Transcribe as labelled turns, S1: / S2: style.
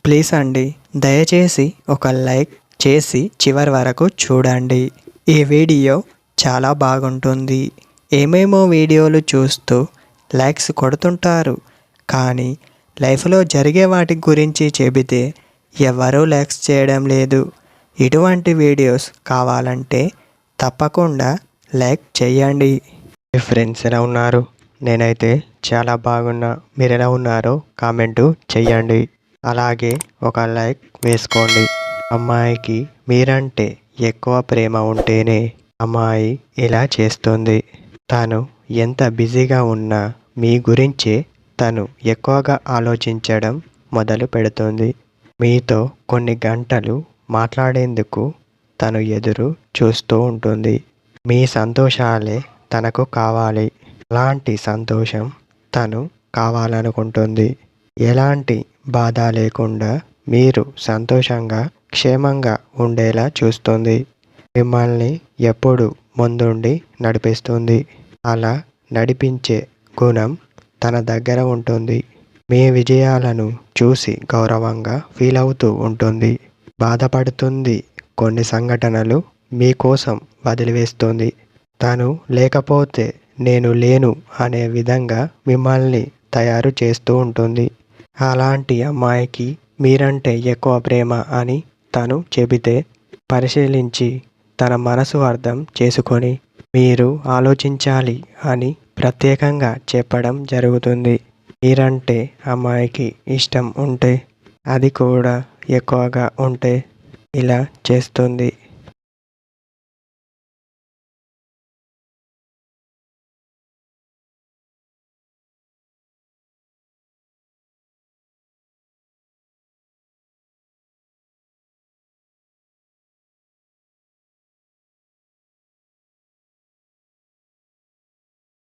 S1: Please అండి, దయచేసి ఒక లైక్ చేసి చివరి వరకు చూడండి. ఈ వీడియో చాలా బాగుంటుంది. ఏమేమో వీడియోలు చూస్తూ లైక్స్ కొడుతుంటారు, కానీ లైఫ్లో జరిగే వాటి గురించి చెబితే ఎవరూ లైక్స్ చేయడం లేదు. ఇటువంటి వీడియోస్ కావాలంటే తప్పకుండా లైక్ చేయండి. మీ ఫ్రెండ్స్ ఎలా ఉన్నారు? నేనైతే చాలా బాగున్నా. మీరు ఎలా ఉన్నారో కామెంటు చెయ్యండి. అలాగే ఒక లైక్ వేసుకోండి. అమ్మాయికి మీరంటే ఎక్కువ ప్రేమ ఉంటేనే అమ్మాయి ఇలా చేస్తుంది. తను ఎంత బిజీగా ఉన్నా మీ గురించే తను ఎక్కువగా ఆలోచించడం మొదలు పెడుతుంది. మీతో కొన్ని గంటలు మాట్లాడేందుకు తను ఎదురు చూస్తూ ఉంటుంది. మీ సంతోషాలే తనకు కావాలి. అలాంటి సంతోషం తను కావాలనుకుంటుంది. ఎలాంటి బాధ లేకుండా మీరు సంతోషంగా క్షేమంగా ఉండేలా చూస్తుంది. మిమ్మల్ని ఎప్పుడు ముందుండి నడిపిస్తుంది. అలా నడిపించే గుణం తన దగ్గర ఉంటుంది. మీ విజయాలను చూసి గౌరవంగా ఫీల్ అవుతూ ఉంటుంది. బాధపడుతుంది. కొన్ని సంఘటనలు మీకోసం వదిలివేస్తుంది. తను లేకపోతే నేను లేను అనే విధంగా మిమ్మల్ని తయారు చేస్తూ ఉంటుంది. అలాంటి అమ్మాయికి మీరంటే ఎక్కువ ప్రేమ అని తను చెబితే పరిశీలించి తన మనసు అర్థం చేసుకొని మీరు ఆలోచించాలి అని ప్రత్యేకంగా చెప్పడం జరుగుతుంది. మీరంటే అమ్మాయికి ఇష్టం ఉంటే, అది కూడా ఎక్కువగా ఉంటే ఇలా చేస్తుంది.